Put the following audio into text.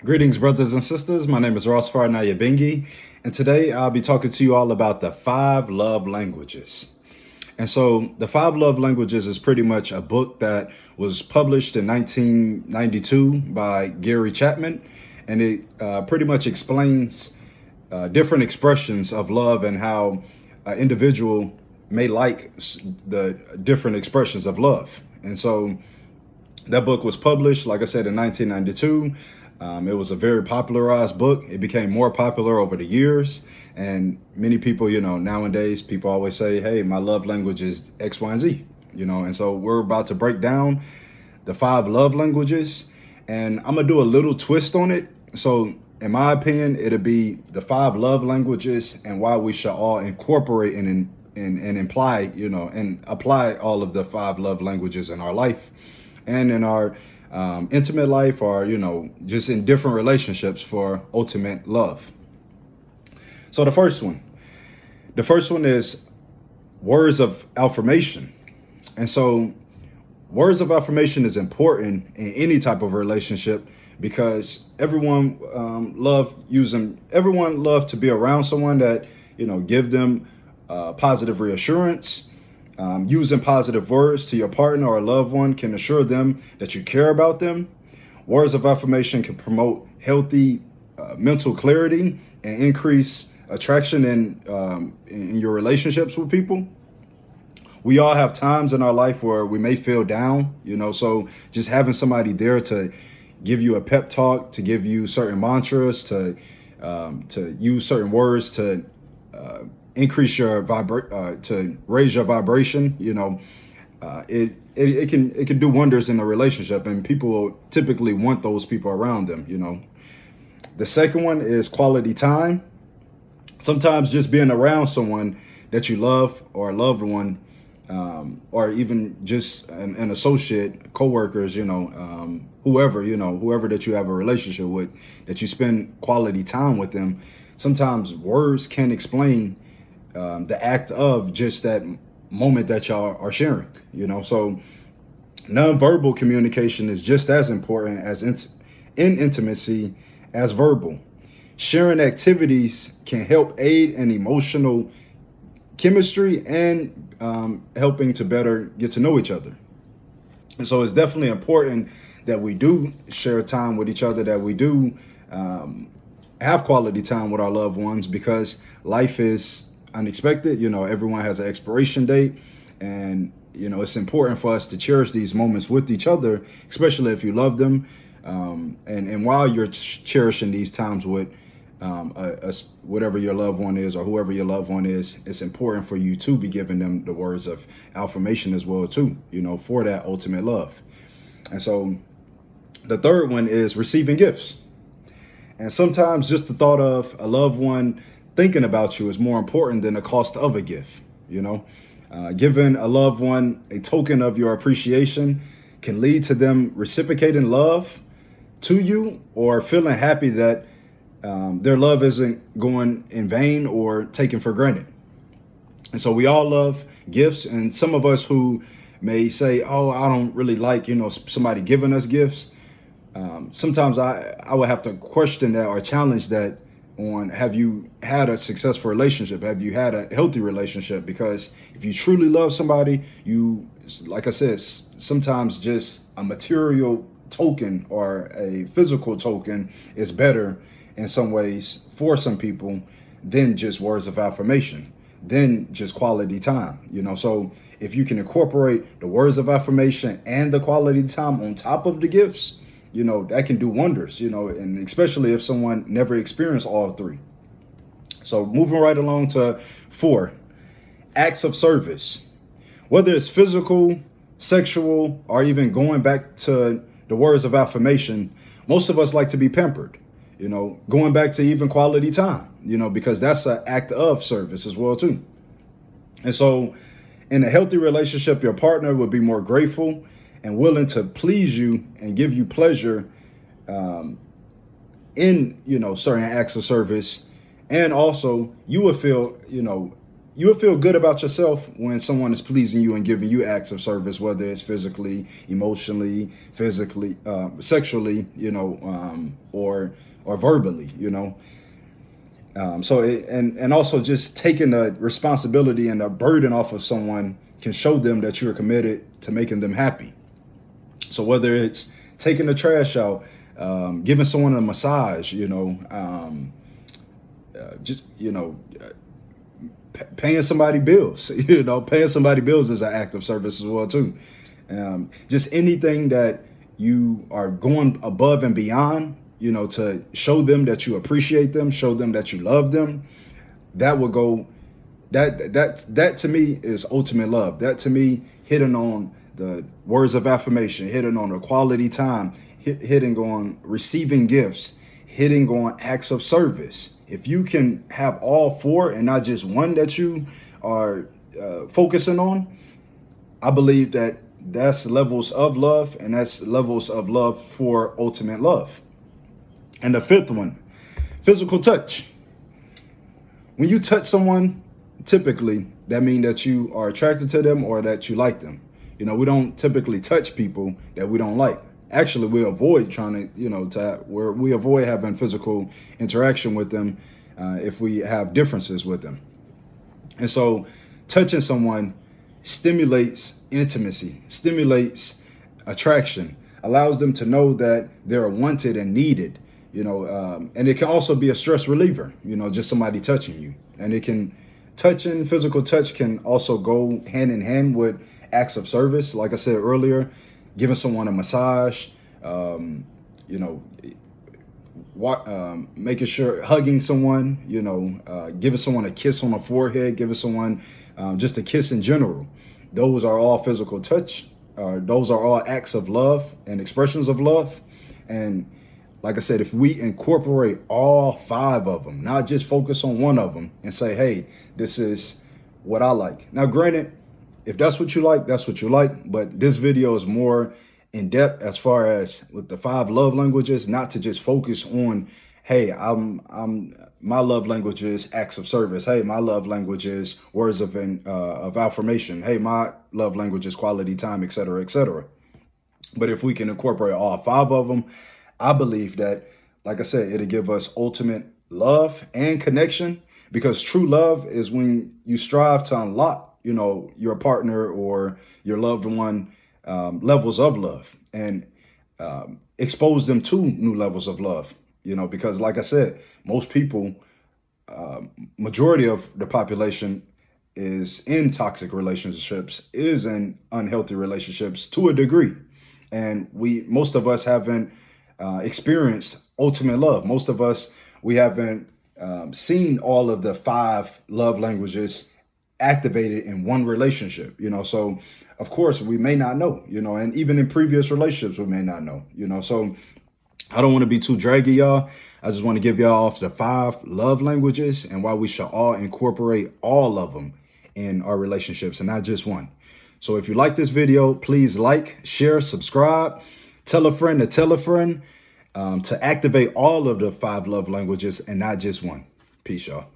Greetings, brothers and sisters. My name is Ross Farnayabengi, and today I'll be talking to you all about the five love languages. And so, the five love languages is pretty much a book that was published in 1992 by Gary Chapman, and it pretty much explains different expressions of love and how an individual may like the different expressions of love. And so, that book was published, like I said, in 1992. It was a very popularized book. It became more popular over the years. And many people, nowadays, people always say, hey, my love language is X, Y, and Z. And so we're about to break down the five love languages. And I'm going to do a little twist on it. So, in my opinion, it'll be the five love languages and why we should all incorporate and imply, and apply all of the five love languages in our life and in our intimate life, or just in different relationships for ultimate love. So the first one is words of affirmation. And so words of affirmation is important in any type of relationship because everyone love to be around someone that give them positive reassurance. Using positive words to your partner or loved one can assure them that you care about them. Words of affirmation can promote healthy mental clarity and increase attraction in your relationships with people. We all have times in our life where we may feel down, so just having somebody there to give you a pep talk, to give you certain mantras, to use certain words to increase your to raise your vibration. It can do wonders in a relationship, and people will typically want those people around them. The second one is quality time. Sometimes just being around someone that you love or a loved one, or even just an associate, coworkers, whoever that you have a relationship with, that you spend quality time with them. Sometimes words can explain the act of just that moment that y'all are sharing. So nonverbal communication is just as important in intimacy as verbal. Sharing activities can help aid in emotional chemistry and helping to better get to know each other. And so it's definitely important that we do share time with each other, that we do have quality time with our loved ones, because life is unexpected. Everyone has an expiration date, and it's important for us to cherish these moments with each other, especially if you love them. And while you're cherishing these times with whatever your loved one is or whoever your loved one is, it's important for you to be giving them the words of affirmation as well too, for that ultimate love. And so the third one is receiving gifts. And sometimes just the thought of a loved one thinking about you is more important than the cost of a gift. Giving a loved one a token of your appreciation can lead to them reciprocating love to you, or feeling happy that their love isn't going in vain or taken for granted. And so we all love gifts, and some of us who may say, oh, I don't really like, somebody giving us gifts. Sometimes I would have to question that or challenge that on, have you had a successful relationship? Have you had a healthy relationship? Because if you truly love somebody, like I said, sometimes just a material token or a physical token is better in some ways for some people than just words of affirmation, than just quality time. So if you can incorporate the words of affirmation and the quality time on top of the gifts, that can do wonders, and especially if someone never experienced all three. So moving right along to 4, acts of service. Whether it's physical, sexual, or even going back to the words of affirmation, most of us like to be pampered, going back to even quality time, because that's an act of service as well too. And so in a healthy relationship, your partner will be more grateful and willing to please you and give you pleasure in certain acts of service. And also you will feel good about yourself when someone is pleasing you and giving you acts of service, whether it's physically, emotionally, physically, sexually, or or verbally, you know. And also just taking the responsibility and the burden off of someone can show them that you're committed to making them happy. So whether it's taking the trash out, giving someone a massage, just paying somebody bills, paying somebody bills is an act of service as well too. Just anything that you are going above and beyond, to show them that you appreciate them, show them that you love them. That will go. That to me is ultimate love. That to me, hitting on the words of affirmation, hitting on the quality time, hitting on receiving gifts, hitting on acts of service. If you can have all four and not just one that you are focusing on, I believe that that's levels of love, and that's levels of love for ultimate love. And the fifth one, physical touch. When you touch someone, typically that means that you are attracted to them or that you like them. We don't typically touch people that we don't like. Actually, we avoid trying to, we avoid having physical interaction with them if we have differences with them. And so touching someone stimulates intimacy, stimulates attraction, allows them to know that they're wanted and needed, and it can also be a stress reliever, just somebody touching you. And physical touch can also go hand in hand with acts of service. Like I said earlier, giving someone a massage, making sure, hugging someone, giving someone a kiss on the forehead, giving someone just a kiss in general. Those are all physical touch. Those are all acts of love and expressions of love. And like I said, if we incorporate all five of them, not just focus on one of them and say, hey, this is what I like. Now, granted, if that's what you like, that's what you like. But this video is more in depth as far as with the 5 love languages, not to just focus on, hey, my love language is acts of service. Hey, my love language is words of affirmation. Hey, my love language is quality time, et cetera, et cetera. But if we can incorporate all 5 of them, I believe that, like I said, it'll give us ultimate love and connection, because true love is when you strive to unlock, your partner or your loved one levels of love and expose them to new levels of love, because like I said, most people, majority of the population is in toxic relationships, is in unhealthy relationships to a degree. And most of us haven't experienced ultimate love. Most of us, we haven't seen all of the 5 love languages activated in one relationship, so of course we may not know, and even in previous relationships, we may not know, so I don't want to be too draggy, y'all. I just want to give y'all off the 5 love languages and why we should all incorporate all of them in our relationships and not just one. So if you like this video, please like, share, subscribe, tell a friend to tell a friend to activate all of the 5 love languages and not just one. Peace, y'all.